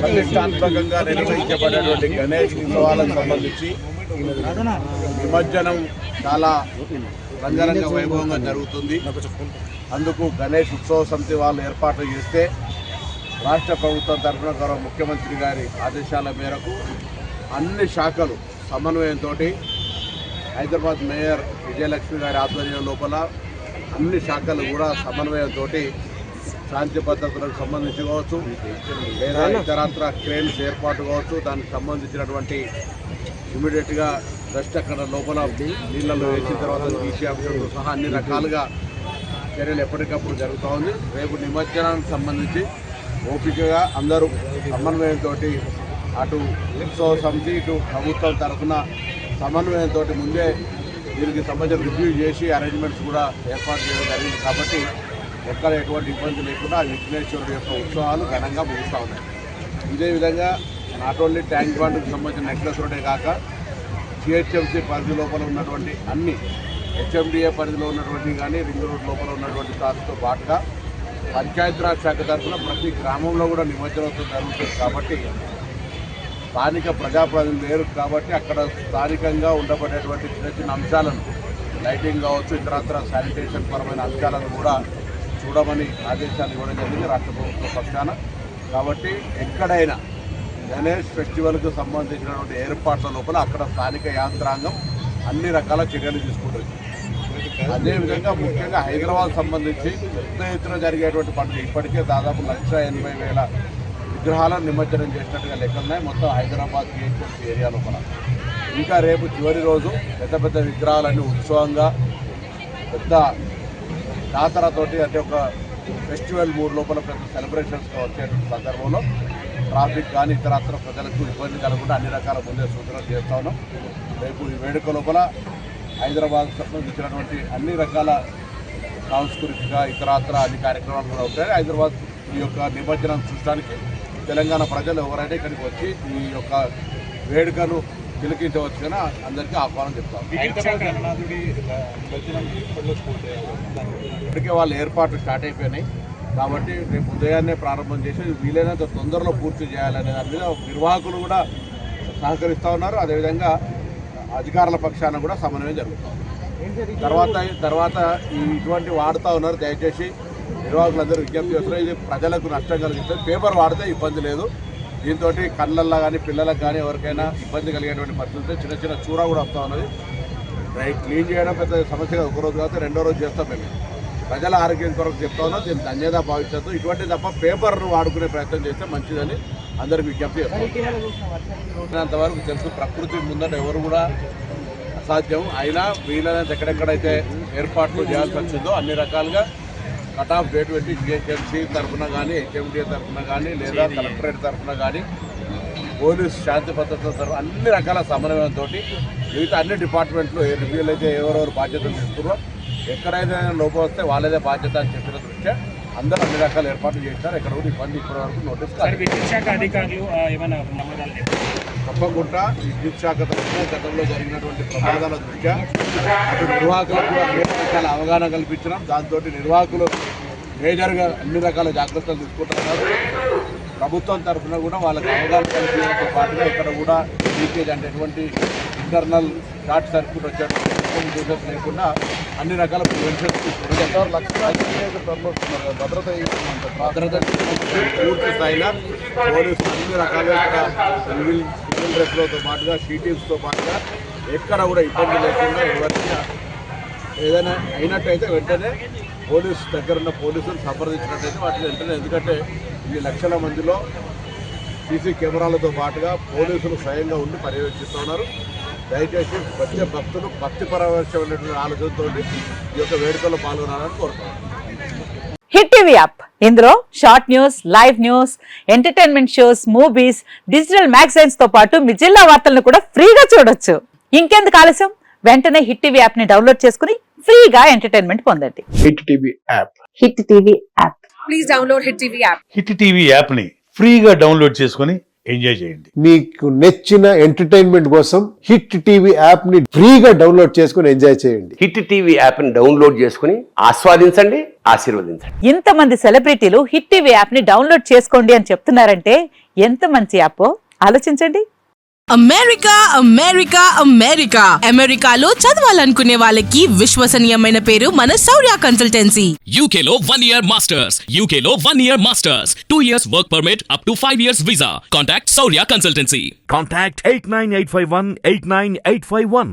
ప్రతిష్టాత్మకంగా నిర్వహించబడినటువంటి గణేష్ ఉత్సవాలకు సంబంధించి నిమజ్జనం చాలా రంగరంగ వైభవంగా జరుగుతుంది. అందుకు గణేష్ ఉత్సవ సమితి వాళ్ళు ఏర్పాట్లు చేస్తే రాష్ట్ర ప్రభుత్వం తరఫున గౌరవ ముఖ్యమంత్రి గారి ఆదేశాల మేరకు అన్ని శాఖలు సమన్వయంతో హైదరాబాద్ మేయర్ విజయలక్ష్మి గారి ఆధ్వర్యం లోపల అన్ని శాఖలు కూడా సమన్వయంతో శాంతి భద్రతలకు సంబంధించి కావచ్చు, లేదా ఇతరత్ర క్రేన్స్ ఏర్పాటు కావచ్చు, దానికి సంబంధించినటువంటి ఇమీడియట్గా డస్ట్ అక్కడ లోపల నీళ్ళలో వేసిన తర్వాత తీసే అంశంతో సహా అన్ని రకాలుగా చర్యలు ఎప్పటికప్పుడు జరుగుతూ ఉంది. రేపు నిమజ్జనానికి సంబంధించి ఓపికగా అందరూ సమన్వయంతో అటు ఉత్సవ సమితి ఇటు ప్రభుత్వం తరఫున సమన్వయంతో ముందే దీనికి సంబంధించిన రివ్యూ చేసి అరేంజ్మెంట్స్ కూడా ఏర్పాటు చేయడం జరిగింది. కాబట్టి ఎక్కడ ఎటువంటి ఇబ్బంది లేకుండా విఘ్నేశ్వరుడు యొక్క ఉత్సవాలు ఘనంగా ముగుస్తూ ఉన్నాయి. ఇదే విధంగా నాట్ ఓన్లీ ట్యాంక్ బండ్కి సంబంధించిన నెక్లెస్ రోడ్డే కాక జిహెచ్ఎంసీ పరిధి లోపల ఉన్నటువంటి అన్ని హెచ్ఎండిఏ పరిధిలో ఉన్నటువంటి కానీ రింగ్ రోడ్ లోపల ఉన్నటువంటి స్టార్స్తో పాటుగా పంచాయతీరాజ్ శాఖ తరఫున ప్రతి గ్రామంలో కూడా నిమజ్జనోత్సవం జరుగుతుంది. కాబట్టి స్థానిక ప్రజాప్రతినిధులు లేరు కాబట్టి అక్కడ స్థానికంగా ఉండబడేటువంటి చిన్న చిన్న అంశాలను లైటింగ్ కావచ్చు, ఇతరత్ర శానిటేషన్ పరమైన అంశాలను కూడా చూడమని ఆదేశాలు ఇవ్వడం జరిగింది రాష్ట్ర ప్రభుత్వ పక్షాన. కాబట్టి ఎక్కడైనా గణేష్ ఫెస్టివల్కు సంబంధించినటువంటి ఏర్పాట్ల లోపల అక్కడ స్థానిక యాంత్రాంగం అన్ని రకాల చర్యలు తీసుకుంటుంది. అదేవిధంగా ముఖ్యంగా హైదరాబాద్ సంబంధించి పెద్ద ఎత్తున జరిగేటువంటి పండుగ ఇప్పటికే దాదాపు 1,80,000 విగ్రహాలను నిమజ్జనం చేసినట్టుగా లెక్కలున్నాయి మొత్తం హైదరాబాద్ జిహెచ్ఎంసీ ఏరియా లోపల. ఇంకా రేపు చివరి రోజు పెద్ద పెద్ద విగ్రహాలన్నీ ఉత్సవంగా పెద్ద జాతరతోటి అంటే ఒక ఫెస్టివల్ మూడ్ లోపల పెద్ద సెలబ్రేషన్స్గా వచ్చే సందర్భంలో ట్రాఫిక్ కానీ ఇతరత్ర ప్రజలకు ఇబ్బంది కలగకుండా అన్ని రకాల ముందే సూచనలు చేస్తా ఉన్నాం. రేపు ఈ వేడుక లోపల హైదరాబాద్ సంబంధించినటువంటి అన్ని రకాల సాంస్కృతిక ఇతరత్ర అన్ని కార్యక్రమాలు కూడా ఉంటాయి. హైదరాబాద్ ఈ యొక్క నిమజ్జనం చూడడానికి తెలంగాణ ప్రజలు ఎవరైనా ఇక్కడికి వచ్చి ఈ యొక్క వేడుకను తిలకించవచ్చు కానీ అందరికీ ఆహ్వానం చెప్తాం. ఇప్పటికే వాళ్ళ ఏర్పాట్లు స్టార్ట్ అయిపోయినాయి కాబట్టి రేపు ఉదయాన్నే ప్రారంభం చేసి వీలైనంత తొందరలో పూర్తి చేయాలనే దాని మీద నిర్వాహకులు కూడా సహకరిస్తూ ఉన్నారు. అదేవిధంగా అధికారుల పక్షాన కూడా సమన్వయం జరుగుతుంది. తర్వాత ఇటువంటి వాడుతూ ఉన్నారు. దయచేసి నిర్వాహకులందరూ విజ్ఞప్తి చేస్తున్నారు, ఇది ప్రజలకు నష్టం కలిగిస్తుంది. పేపర్ వాడితే ఇబ్బంది లేదు. దీంతో కళ్ళల్లో కానీ పిల్లలకు కానీ ఎవరికైనా ఇబ్బంది కలిగేటువంటి పరిస్థితి చిన్న చిన్న చూర కూడా వస్తూ ఉన్నది. క్లీన్ చేయడం పెద్ద సమస్యగా ఒకరోజు కాకపోతే రెండో రోజు చేస్తాం. మేము ప్రజల ఆరోగ్యం కొరకు చెప్తా ఉన్నాం. దీన్ని ధన్యత భావించద్దు. ఇటువంటి తప్ప పేపర్ను వాడుకునే ప్రయత్నం చేస్తే మంచిదని అందరికీ విజ్ఞప్తి చేస్తాం. అంతవరకు తెలుసు ప్రకృతి ముందట ఎవరు కూడా అసాధ్యం. అయినా వీలైనంత ఎక్కడెక్కడైతే ఏర్పాట్లు చేయాల్సి వచ్చిందో అన్ని రకాలుగా కట్ ఆఫ్ డేట్ పెట్టి జిహెచ్ఎంసీ తరఫున కానీ హెచ్ఎండిఏ తరఫున కానీ లేదా కలెక్టరేట్ తరఫున కానీ పోలీస్ శాంతి భద్రతల తరఫున అన్ని రకాల సమన్వయంతో మిగతా అన్ని డిపార్ట్మెంట్లు ఏ రివ్యూలు అయితే ఎవరెవరు బాధ్యతలు తీసుకున్నారో ఎక్కడైతే లోపం వస్తే వాళ్ళదే బాధ్యత అని చెప్పిన దృష్ట్యా అందరూ అన్ని రకాల ఏర్పాట్లు చేస్తారు. ఎక్కడ కూడా ఇబ్బంది ఇప్పటి వరకు నోటీస్ తప్పకుండా విద్యుత్ శాఖ తరఫున గతంలో జరిగినటువంటి ప్రమాదాల దృష్ట్యా అటు నిర్వాహకులకు కూడా అన్ని రకాల అవగాహన కల్పించడం, దాంతో నిర్వాహకులు మేజర్గా అన్ని రకాల జాగ్రత్తలు తీసుకుంటున్నారు. ప్రభుత్వం తరఫున కూడా వాళ్ళకి అవగాహన కల్పించడంతో పాటుగా ఇక్కడ కూడా లీకేజ్ అంటే ఎటువంటి ఇంటర్నల్ షార్ట్ సర్క్యూట్ వచ్చేటువంటి యూజర్స్ లేకుండా అన్ని రకాల ప్రివెన్షన్స్ తీసుకుంటారు. భద్రత పూర్తి స్థాయిలో పోలీసులు అన్ని రకాలుగా ఇక్కడ సివిల్ డ్రెస్లతో పాటుగా షీటీమ్స్తో పాటుగా ఎక్కడ కూడా ఇబ్బంది లేకుండా ఎవరికైనా ఏదైనా అయినట్టయితే వెంటనే పోలీసు దగ్గర ఉన్న పోలీసులు సంప్రదించినట్టయితే వాటిని వెంటనే, ఎందుకంటే ఇన్ని లక్షల మందిలో సీసీ కెమెరాలతో పాటుగా పోలీసులు స్వయంగా ఉండి పర్యవేక్షిస్తూ ఉన్నారు. దయచేసి వచ్చే భక్తులు భక్తి పరవశమైనటువంటి ఆలోచనతో ఈ యొక్క వేడుకల్లో పాల్గొనాలని కోరుతున్నాను. హిట్ టీవీ యాప్, ఇందులో short news, live news, entertainment shows, movies, digital magazines తో పాటు మీ జిల్లా వార్తలను కూడా ఫ్రీగా చూడొచ్చు. ఇంకెందుకు ఆలస్యం, వెంటనే హిట్ టీవీ యాప్ ని డౌన్లోడ్ చేసుకుని ఫ్రీగా ఎంటర్టైన్మెంట్ పొందండి. Hit TV app, hit TV app, please download hit TV app. Hit TV app ని ఫ్రీగా డౌన్లోడ్ చేసుకుని ఎంజాయ్ చేయండి. మీకు నచ్చిన ఎంటర్టైన్మెంట్ కోసం హిట్ టీవీ యాప్ ని ఫ్రీగా డౌన్లోడ్ చేసుకుని ఎంజాయ్ చేయండి. హిట్ టీవీ యాప్ ని డౌన్లోడ్ చేసుకుని ఆస్వాదించండి, ఆశీర్వదించండి. ఇంతమంది సెలబ్రిటీలు హిట్ టీవీ యాప్ ని డౌన్లోడ్ చేసుకోండి అని చెప్తున్నారంటే ఎంత మంచి యాప్ ఆలోచించండి. అమెరికా అమెరికా అమెరికా అమెరికాలో చదవాలనుకునే వాళ్ళకి విశ్వసనీయమైన పేరు మన శౌర్య కన్సల్టెన్సీ. UK లో 1 year masters. UK లో 1 year masters. 2 years work permit up to 5 years visa. Contact Saurya Consultancy. Contact 89851 89851.